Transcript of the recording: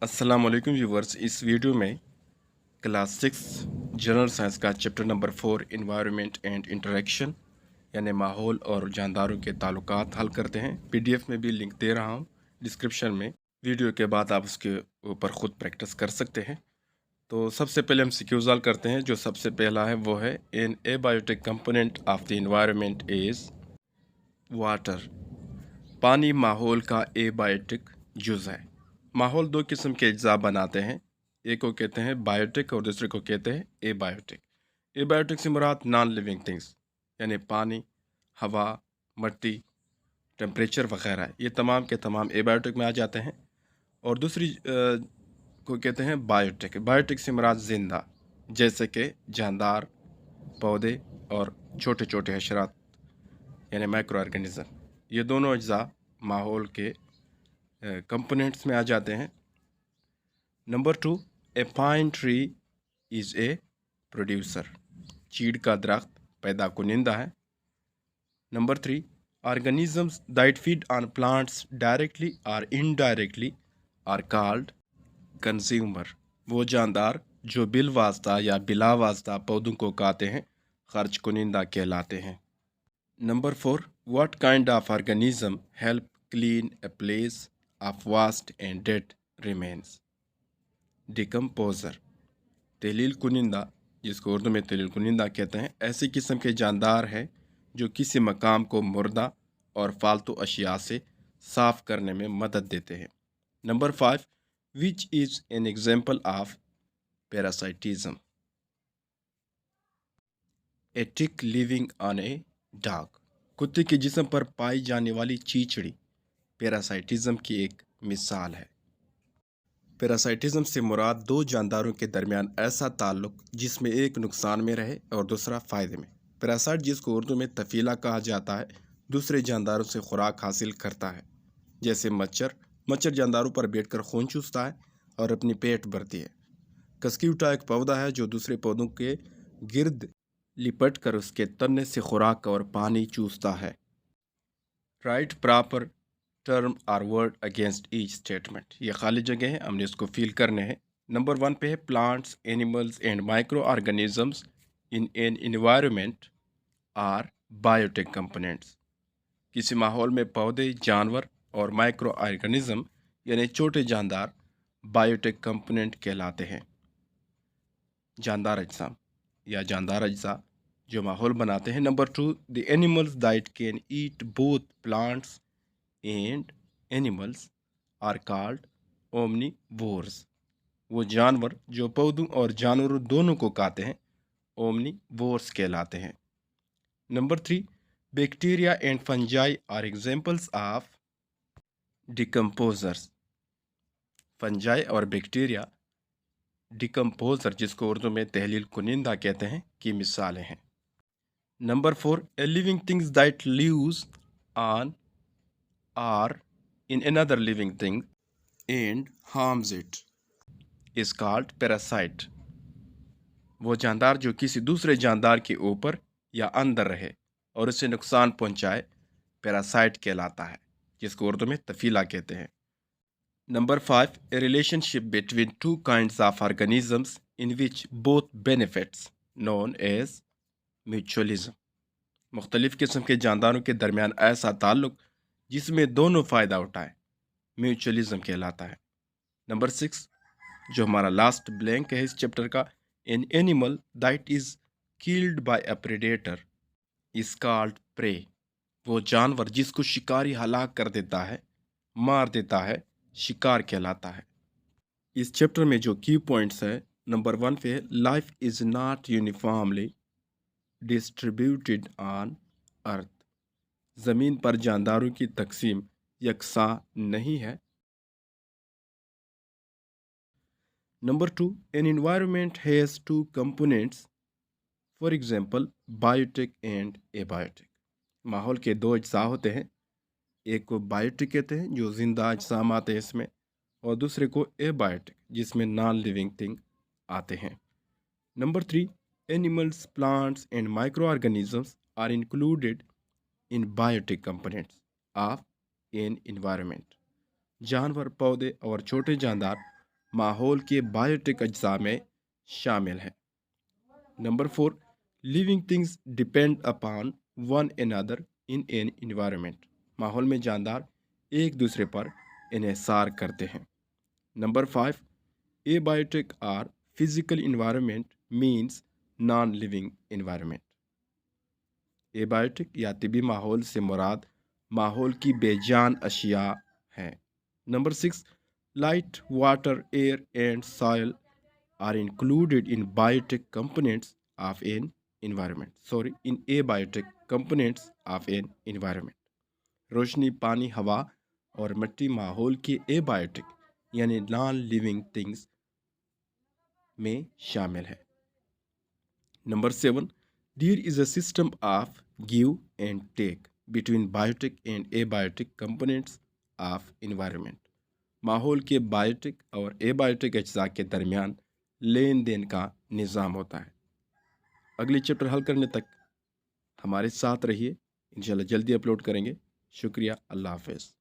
अस्सलाम वालेकुम व्यूवर्स। इस वीडियो में क्लास 6 जनरल साइंस का chapter number 4 environment and interaction यानी माहौल और जानदारों के ताल्लुकात हल करते हैं। पीडीएफ में भी लिंक दे रहा हूं डिस्क्रिप्शन में। वीडियो के बाद आप उसके ऊपर ख़ुद प्रैक्टिस कर सकते हैं। तो सबसे पहले हम सिक्यूज हल करते हैं। जो सबसे पहला है वो है an abiotic component of the environment is water. पानी माहौल का एबायोटिक जुज़ है। माहौल दो किस्म के अज्जा बनाते हैं, एक को कहते हैं बायोटिक और दूसरे को कहते हैं एबायोटिक। एबायोटिक से मुराद नॉन लिविंग थिंग्स यानी पानी, हवा, मिट्टी, टेम्परेचर वगैरह, ये तमाम के तमाम एबायोटिक में आ जाते हैं। और दूसरी को कहते हैं बायोटिक। बायोटिक से मुराद जिंदा, जैसे कि जानदार, पौधे और छोटे छोटे हशरात यानी माइक्रो ऑर्गेनिज्म। ये दोनों अज्जा माहौल के कंपोनेंट्स में आ जाते हैं। Number 2, A pine tree is a producer. चीड़ का दरख्त पैदा कुनिंदा है। Number 3, organisms that feed on plants directly और इनडायरेक्टली आर कॉल्ड कंज्यूमर। वो जानदार जो बिल वास्ता या बिला वास्ता पौधों को खाते हैं खर्च कुनिंदा कहलाते हैं। Number 4, what kind of organism help clean a place of waste and dead remains. Decomposer, तहलील कुनिंदा, जिसको उर्दू में तहलील कुनिंदा कहते हैं, ऐसी किस्म के जानदार हैं जो किसी मकाम को मुर्दा और फालतू अशिया से साफ करने में मदद देते हैं। Number 5, which is an example of parasitism. A tick living on a dog. कुत्ते के जिस्म पर पाई जाने वाली चीचड़ी पैरासाइटिज्म की एक मिसाल है। पैरासाइटिज्म से मुराद दो जानदारों के दरमियान ऐसा ताल्लुक जिसमें एक नुकसान में रहे और दूसरा फ़ायदे में। पैरासाइट, जिसको उर्दू में तफीला कहा जाता है, दूसरे जानदारों से खुराक हासिल करता है। जैसे मच्छर जानदारों पर बैठकर खून चूसता है और अपनी पेट भरती है। कस्क्यूटा एक पौधा है जो दूसरे पौधों के गिर्द लिपट कर उसके तने से खुराक और पानी चूसता है। राइट प्रॉपर टर्म और वर्ड अगेंस्ट ईच स्टेटमेंट। ये खाली जगह है, हमने इसको फिल करने हैं। नंबर 1 पे है plants, animals and micro organisms in an environment are biotic components. किसी माहौल में पौधे, जानवर और माइक्रो ऑर्गेनिज्म यानी छोटे जानदार बायोटिक कंपोनेंट कहलाते हैं। जानदार अज्जा या जानदार अज्जा जो माहौल बनाते हैं। Number 2, the animals that can eat both plants and animals are called omnivores. वो जानवर जो पौधों और जानवरों दोनों को खाते हैं ओमनीवोर्स कहलाते हैं। Number 3, bacteria and fungi are examples of decomposers. Fungi और बैक्टीरिया डिकम्पोजर, जिसको उर्दू में तहलील कुनिंदा कहते हैं, की मिसालें हैं। Number 4, a living things that lives on or in another living thing and harms it is called parasite। वो जानदार जो किसी दूसरे जानदार के ऊपर या अंदर रहे और उसे नुकसान पहुंचाए पैरासाइट कहलाता है, जिसको उर्दू में तफीला कहते हैं। Number 5, a relationship between two kinds of organisms in which both benefits known as mutualism. मुख्तलिफ किस्म के जानदारों के दरमियान ऐसा ताल्लुक जिसमें दोनों फ़ायदा उठाए म्यूचुअलिज्म कहलाता है। नंबर 6, जो हमारा लास्ट ब्लैंक है इस चैप्टर का, an animal that is killed by a predator is called prey. वो जानवर जिसको शिकारी हलाक कर देता है, मार देता है, शिकार कहलाता है। इस चैप्टर में जो की पॉइंट्स है, नंबर 1 पे life is not uniformly distributed on earth. ज़मीन पर जानदारों की तकसीम यकसा नहीं है। Number 2, an environment has two components, for example biotic and abiotic. माहौल के दो अज्जा होते हैं, एक को बायोटिक कहते हैं जो जिंदा अज्साम आते हैं इसमें, और दूसरे को एबायोटिक जिसमें नॉन लिविंग थिंग आते हैं। Number 3, animals, plants and micro organisms are included in biotic components of an environment. जानवर, पौधे और छोटे जानदार ماحول کے بایوٹک اجزاء میں شامل ہے۔ Number 4، living things depend upon one another in an environment, ماحول میں جاندار ایک دوسرے پر انحصار کرتے ہیں۔ Number 5، abiotic or physical environment means non living environment, abiotic یا طبی ماحول سے مراد ماحول کی بے جان اشیاء ہیں۔ Number 6، light, water, air and soil are included in biotic components of an in abiotic components of an environment۔ روشنی، پانی، ہوا اور مٹی ماحول کے abiotic یعنی نان لیونگ تھنگز میں شامل ہے۔ Number 7، there is a system of give and take between biotic and abiotic components of environment۔ ماحول کے بایوٹک اور abiotic اجزاء کے درمیان لین دین کا نظام ہوتا ہے۔ اگلی چیپٹر حل کرنے تک ہمارے ساتھ رہیے، انشاءاللہ جلدی اپلوڈ کریں گے۔ شکریہ، اللہ حافظ۔